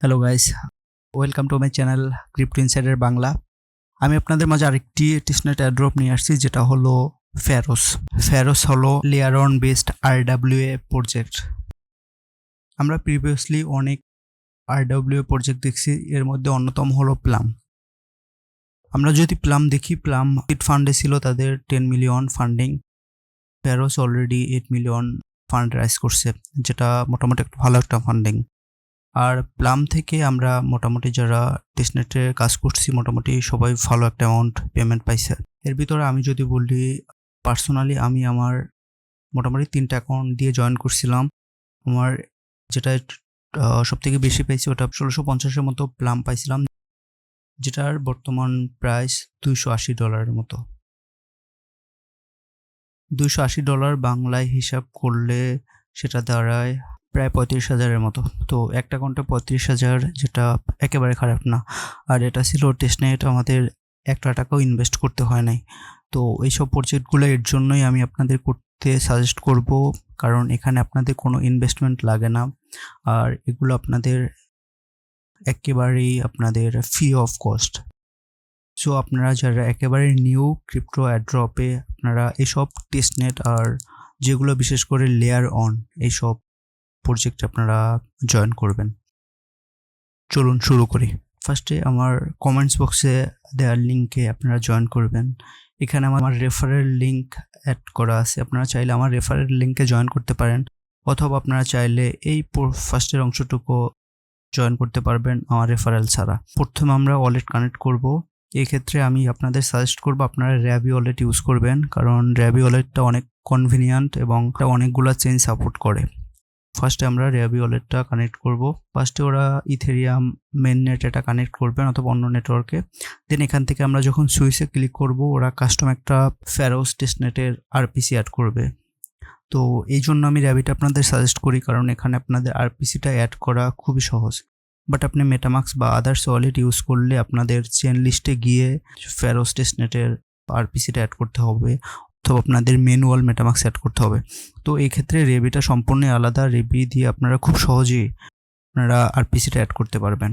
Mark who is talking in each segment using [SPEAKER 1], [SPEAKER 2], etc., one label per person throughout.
[SPEAKER 1] Hello guys, welcome to my channel crypto insider Bangla. আমি আপনাদের মাঝে আরেকটি টেস্টনেট এয়ারড্রপ নিয়ে আসছি, যেটা হলো ফেরোস। ফেরোস হলো layer on based RWA project. আমরা প্রিভিয়াসলি অনেক RWA প্রজেক্ট দেখছি, এর মধ্যে অন্যতম হলো প্লাম। আমরা যদি প্লাম দেখি, প্লাম সিড ফান্ডে ছিল তাদের 10 million funding. Ferrous already 8 million fund rise করছে, যেটা মোটামুটি একটা ভালো একটা ফান্ডিং। আর প্লাম থেকে আমরা মোটামুটি যারা টেস্টনেটে কাজ করছি, মোটামুটি সবাই ভালো একটা অ্যামাউন্ট পেমেন্ট পাইছে। এর ভিতরে আমি যদি বলি, পার্সোনালি আমি আমার মোটামুটি 3টা অ্যাকাউন্ট দিয়ে জয়েন করছিলাম। আমার যেটা সব থেকে বেশি পাইছি ওটা 1650-এর মতো প্লাম পাইছিলাম, যেটার বর্তমান প্রাইস $280 মতো। $280 বাংলায় হিসাব করলে সেটা দাঁড়ায় প্রায় 35,000-এর মতো। তো একটা অ্যাকাউন্টে 35,000, যেটা একেবারে খারাপ না। আর এটা ছিল টেস্টনেট, আমাদের একটা টাকাও ইনভেস্ট করতে হয় নাই। তো এইসব প্রজেক্টগুলো এর জন্যই আমি আপনাদের করতে সাজেস্ট করব, কারণ এখানে আপনাদের কোনো ইনভেস্টমেন্ট লাগে না। আর এগুলো আপনাদের একেবারেই আপনাদের ফ্রি অফ কস্ট। সো আপনারা যারা একেবারে নিউ ক্রিপ্টো অ্যাড্রপে, আপনারা এইসব টেস্টনেট আর যেগুলো বিশেষ করে লেয়ার অন এইসব প্রজেক্ট আপনারা জয়েন করবেন। চলুন শুরু করি। ফার্স্টে আমার কমেন্টস বক্সে দেওয়ার লিঙ্কে আপনারা জয়েন করবেন। এখানে আমার রেফারেল লিঙ্ক অ্যাড করা আছে, আপনারা চাইলে আমার রেফারেল লিঙ্কে জয়েন করতে পারেন, অথবা আপনারা চাইলে এই ফার্স্টের অংশটুকু জয়েন করতে পারবেন আমার রেফারেল ছাড়া। প্রথমে আমরা ওয়ালেট কানেক্ট করব। এই ক্ষেত্রে আমি আপনাদের সাজেস্ট করব আপনারা র্যাবি ওয়ালেট ইউজ করবেন, কারণ র্যাবি ওয়ালেটটা অনেক কনভিনিয়েন্ট এবং অনেকগুলো চেইন সাপোর্ট করে। ফার্স্টে আমরা র্যাবি ওয়ালেটটা কানেক্ট করব। ফার্স্টে ওরা ইথেরিয়াম মেন নেট এটা কানেক্ট করবেন অথবা অন্য নেটওয়ার্কে। দেন এখান থেকে আমরা যখন সুইচে ক্লিক করব, ওরা কাস্টম একটা ফেরোস টেস্টনেটের আরপিসি অ্যাড করবে। তো এই জন্য আমি র্যাবিটা আপনাদের সাজেস্ট করি, কারণ এখানে আপনাদের আরপিসিটা অ্যাড করা খুবই সহজ। বাট আপনি মেটামাক্স বা আদার্স ওয়ালেট ইউজ করলে আপনাদের চেন লিস্টে গিয়ে ফেরোস টেস্টনেটের আরপিসিটা অ্যাড করতে হবে, অথবা আপনাদের ম্যানুয়াল মেটামাক্স অ্যাড করতে হবে। তো এই ক্ষেত্রে রেবিটা সম্পূর্ণ আলাদা। রেবি দিয়ে আপনারা খুব সহজেই আপনারা আরপিসিটা অ্যাড করতে পারবেন।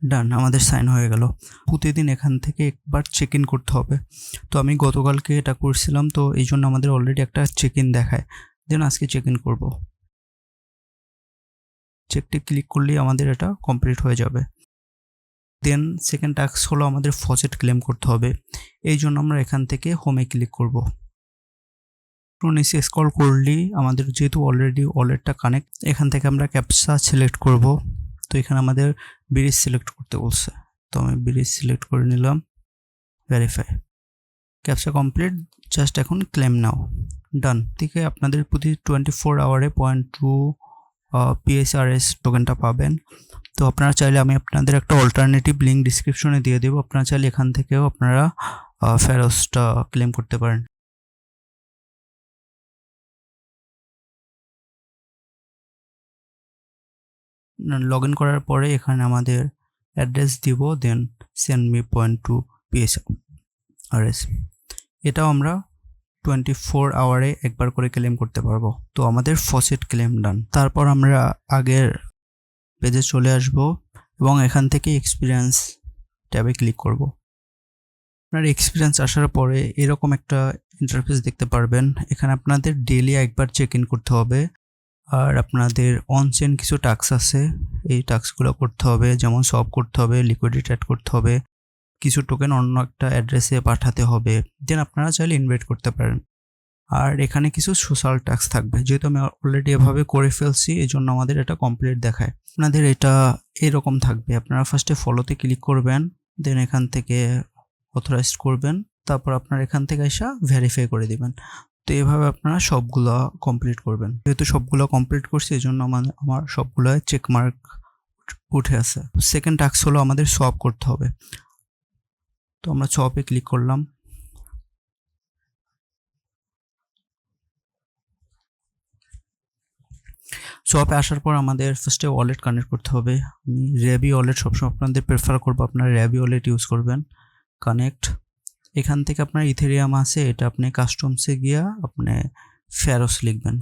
[SPEAKER 1] ডান, আমাদের সাইন হয়ে গেল। প্রতিদিন এখান থেকে একবার চেক ইন করতে হবে। তো আমি গতকালকে এটা করছিলাম, তো এই জন্য আমাদের অলরেডি একটা চেক ইন দেখায়। দেন আজকে চেক ইন করবো। চেকটি ক্লিক করলেই আমাদের এটা কমপ্লিট হয়ে যাবে। দেন সেকেন্ড টাস্ক হলো আমাদের ফসেট ক্লেম করতে হবে। এই জন্য আমরা এখান থেকে হোমে ক্লিক করব। নিচে স্ক্রল করলেই আমাদের যেহেতু অলরেডি ওয়ালেটটা কানেক্ট, এখান থেকে আমরা ক্যাপচা সিলেক্ট করব। তো এখানে আমাদের ব্রিজ সিলেক্ট করতে বলছে, তো আমি ব্রিজ সিলেক্ট করে নিলাম। Verify, captcha complete. জাস্ট এখন ক্লেম নাও। ডান। থেকে আপনাদের প্রতি 24 আওয়ারে 0.2 PSRS টোকেনটা পাবেন। তো আপনারা চাইলে আমি আপনাদের একটা অল্টারনেটিভ লিঙ্ক ডিসক্রিপশনে দিয়ে দেবো, আপনারা চাইলে এখান থেকেও আপনারা ফেরোসটা ক্লেম করতে পারেন। লগ ইন করার পরে এখানে আমাদের অ্যাড্রেস দিব, দেন সেন্ড মি 0.2 PSRS। এটাও আমরা 24 আওয়ারে একবার করে ক্লেম করতে পারবো। তো আমাদের ফসেট ক্লেম ডান। তারপর আমরা আগের পেজে চলে আসব এবং এখান থেকে এক্সপিরিয়েন্স ট্যাবে ক্লিক করব। আপনার এক্সপিরিয়েন্স আসার পরে এরকম একটা ইন্টারফেস দেখতে পারবেন। এখানে আপনাদের ডেইলি একবার চেক ইন করতে হবে, আর আপনাদের অনচেন কিছু টাস্ক আছে, এই টাস্কগুলো করতে হবে, যেমন সব করতে হবে, লিকুইডিটি অ্যাড করতে হবে, কিছু টোকেন অন্য একটা অ্যাড্রেসে পাঠাতে হবে। দেন আপনারা চাইলে ইনভাইট করতে পারেন। আর এখানে কিছু সোশ্যাল টাস্ক থাকবে, যেহেতু আমি অলরেডি এভাবে করে ফেলছি এই জন্য আমাদের এটা কমপ্লিট দেখায়। আপনাদের এটা এরকম থাকবে। আপনারা ফার্স্টে ফলোতে ক্লিক করবেন, দেন এখান থেকে অথরাইজ করবেন, তারপর আপনারা এখান থেকে এসে ভেরিফাই করে দিবেন। তো এভাবে আপনারা সবগুলো কমপ্লিট করবেন। যেহেতু সবগুলো কমপ্লিট করছি এই জন্য আমার সবগুলো চেকমার্ক উঠে আছে। সেকেন্ড টাস্ক হলো আমাদের সোয়াপ করতে হবে। তো আমরা সোয়াপে ক্লিক করলাম। সোয়াপে আসার পর আমাদের ফার্স্টে ওয়ালেট কানেক্ট করতে হবে। আমি র্যাবি ওয়ালেট সবসময় আপনাদের প্রেফার করবো, আপনারা র্যাবি ওয়ালেট ইউজ করবেন। কানেক্ট। এখান থেকে আপনার ইথেরিয়াম আছে, এটা আপনি কাস্টমসে গিয়া আপনি ফেরোস লিখবেন,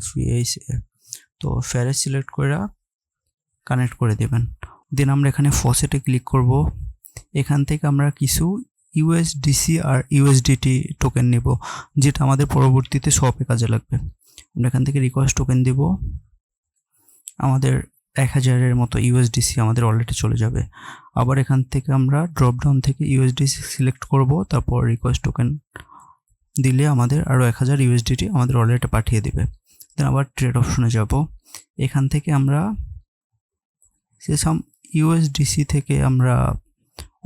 [SPEAKER 1] তো ফ্যারেজ সিলেক্ট করে কানেক্ট করে দেবেন। দেন আমরা এখানে ফসেটে ক্লিক করব। এখান থেকে আমরা কিছু ইউএসডিসি আর ইউএসডিটি টোকেন নেব, যেটা আমাদের পরবর্তীতে শপে কাজে লাগবে। আমরা এখান থেকে রিকোয়েস্ট টোকেন দেব, আমাদের 1000-এর মতো ইউএসডিসি আমাদের ওয়ালেটে চলে যাবে। আবার এখান থেকে আমরা ড্রপডাউন থেকে ইউএসডিসি সিলেক্ট করব, তারপর রিকোয়েস্ট টোকেন দিলে আমাদের আরও 1000 ইউএসডিটি আমাদের ওয়ালেটে পাঠিয়ে দেবে। দেন আবার ট্রেড অপশনে যাব। এখান থেকে আমরা সেসব ইউএসডিসি থেকে আমরা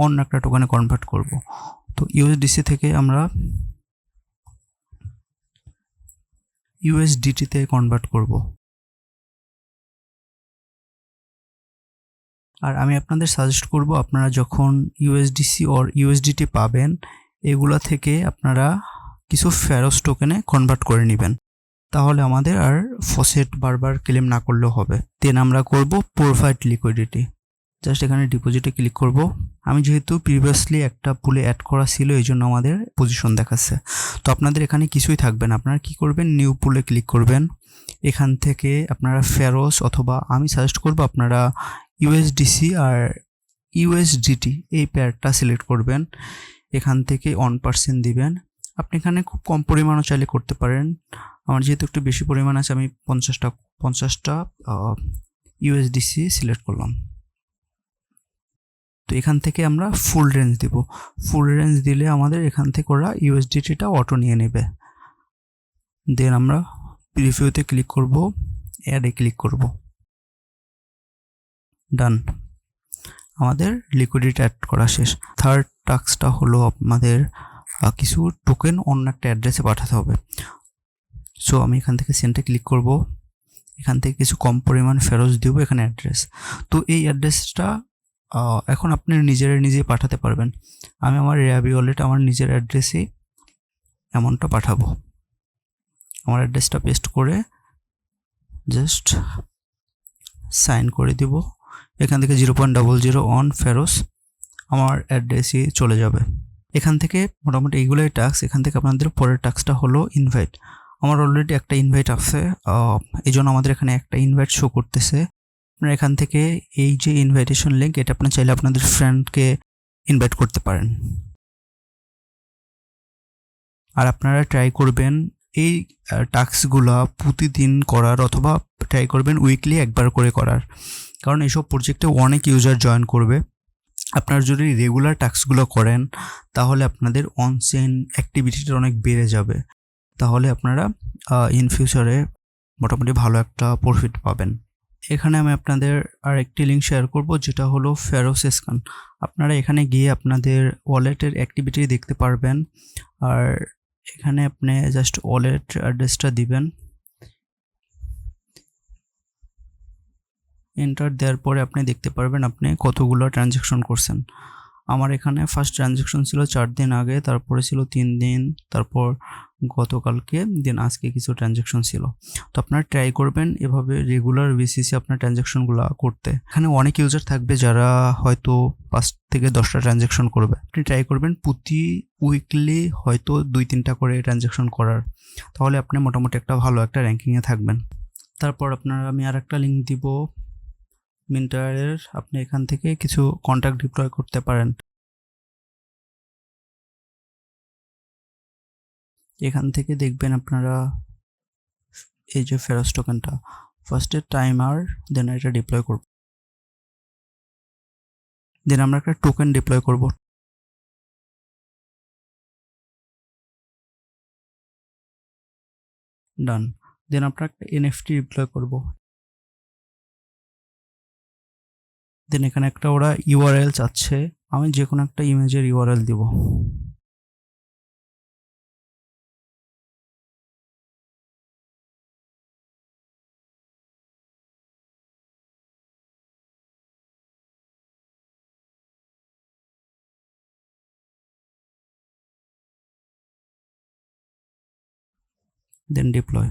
[SPEAKER 1] অন্য একটা টোকেনে কনভার্ট করব। তো ইউএসডিসি থেকে আমরা ইউএসডিটিতে কনভার্ট করব। আর আমি আপনাদের সাজেস্ট করব, আপনারা যখন ইউএসডিসি অর ইউএসডিটি পাবেন, এগুলা থেকে আপনারা কিছু ফেরোস টোকেনে কনভার্ট করে নেবেন, তাহলে আমাদের আর ফসেট বারবার ক্লেম না করলেও হবে। দেন আমরা করব প্রোভাইড লিকুইডিটি। জাস্ট এখানে ডিপোজিটে ক্লিক করব। আমি যেহেতু প্রিভিয়াসলি একটা পুলে অ্যাড করা ছিল, এই জন্য আমাদের পজিশন দেখাচ্ছে। তো আপনাদের এখানে কিছুই থাকবে না, আপনারা কি করবেন, নিউ পুলে ক্লিক করবেন। এখান থেকে আপনারা ফেরোস অথবা আমি সাজেস্ট করব আপনারা ইউএসডিসি আর ইউএসডিটি এই পেয়ারটা সিলেক্ট করবেন। এখান থেকে 1% দিবেন। আপনি এখানে খুব কম পরিমাণও চাইলে করতে পারেন। আমার যেহেতু একটু বেশি পরিমাণ আছে, আমি 50টা ইউএসডিসি সিলেক্ট করলাম। তো এখান থেকে আমরা ফুল রেঞ্জ দিব। ফুল রেঞ্জ দিলে আমাদের এখান থেকে ওরা ইউএসডিটিটা অটো নিয়ে নেবে। দেন আমরা প্রিভিউতে ক্লিক করব, অ্যাডে ক্লিক করব। ডান, আমাদের লিকুইডিটি অ্যাড করা শেষ। থার্ড টাস্কটা হলো আমাদের কিছু টোকেন অন্য একটা অ্যাড্রেসে পাঠাতে হবে। সো আমি এখান থেকে সেন্টে ক্লিক করব। এখান থেকে কিছু কম পরিমাণ ফেরত দিব এখানে অ্যাড্রেস। তো এই অ্যাড্রেসটা এখন আপনি নিজে পাঠাতে পারবেন। আমি আমার র্যাবি ওয়ালেট আমার নিজের অ্যাড্রেসে অ্যামাউন্টটা পাঠাবো। আমার অ্যাড্রেসটা পেস্ট করে জাস্ট সাইন করে দিব। এখান থেকে 0.001 ফেরোস আমার অ্যাড্রেসে চলে যাবে। এখান থেকে মোটামুটি এইগুলোই টাস্ক। এখান থেকে আপনাদের পরের টাস্কটা হলো ইনভাইট। আমার অলরেডি একটা ইনভাইট আছে, এই জন্য আমাদের এখানে একটা ইনভাইট শো করতেছে। আপনারা এখান থেকে এই যে ইনভাইটেশন লিঙ্ক, এটা আপনারা চাইলে আপনাদের ফ্রেন্ডকে ইনভাইট করতে পারেন। আর আপনারা ট্রাই করবেন এই টাস্কগুলো প্রতিদিন করার, অথবা ট্রাই করবেন উইকলি একবার করে করার, কারণ এইসব প্রজেক্টে অনেক ইউজার জয়েন করবে। আপনারা যদি রেগুলার টাস্কগুলো করেন, তাহলে আপনাদের অনচেইন অ্যাক্টিভিটিটা অনেক বেড়ে যাবে। তাহলে আপনারা ইন ফিউচারে মোটামুটি ভালো একটা প্রফিট পাবেন। এখানে আমি আপনাদের আর একটি লিঙ্ক শেয়ার করব, যেটা হলো ফেরোস স্ক্যান। আপনারা এখানে গিয়ে আপনাদের ওয়ালেটের অ্যাক্টিভিটি দেখতে পারবেন। আর এখানে আপনি জাস্ট ওয়ালেট অ্যাড্রেসটা দিবেন। এন্টার দেওয়ার পরে আপনি দেখতে পারবেন আপনি কতগুলো ট্রানজ্যাকশন করছেন। আমার এখানে ফার্স্ট ট্রানজ্যাকশন ছিল 4 দিন আগে, তারপরে ছিল 3 দিন, তারপর গতকালকে, দিন আজকে কিছু ট্রানজ্যাকশন ছিল। তো আপনারা ট্রাই করবেন এভাবে রেগুলার বেসিসে আপনার ট্রানজ্যাকশনগুলো করতে। এখানে অনেক ইউজার থাকবে যারা হয়তো 5 থেকে 10টা ট্রানজ্যাকশন করবে। আপনি ট্রাই করবেন প্রতি উইকলি হয়তো 2-3টা করে ট্রানজ্যাকশন করার, তাহলে আপনি মোটামুটি একটা ভালো একটা র্যাঙ্কিংয়ে থাকবেন। তারপর আমি আর একটা লিঙ্ক দিব মিন্টারের, আপনি এখান থেকে কিছু কন্ট্যাক্ট ডিপ্লয় করতে পারেন। এখান থেকে দেখবেন আপনারা এই যে ফেরোস টোকেনটা, ফার্স্টে টাইমার, দেন এটা ডিপ্লয় করব। দেন আমরা একটা টোকেন ডিপ্লয় করব। ডান। দেন আমরা একটা এনএফটি ডিপ্লয় করব। দেন এখানে একটা ওরা ইউআরএল চাচ্ছে, আমি যে কোনো একটা ইমেজের ইউআরএল দিব। দেন ডিপ্লয়।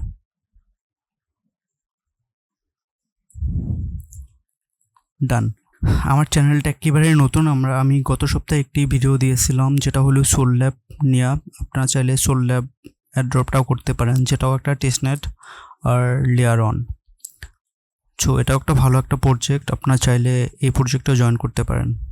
[SPEAKER 1] ডান। আমার চ্যানেলটা একেবারেই নতুন। আমি গত সপ্তাহে একটি ভিডিও দিয়েছিলাম, যেটা হলো সোল ল্যাব নিয়ে। আপনারা চাইলে সোল ল্যাব অ্যাড্রপটাও করতে পারেন, যেটাও একটা টেস্টনেট আর লেয়ার অন। সো এটাও একটা ভালো একটা প্রজেক্ট, আপনারা চাইলে এই প্রজেক্টে জয়েন করতে পারেন।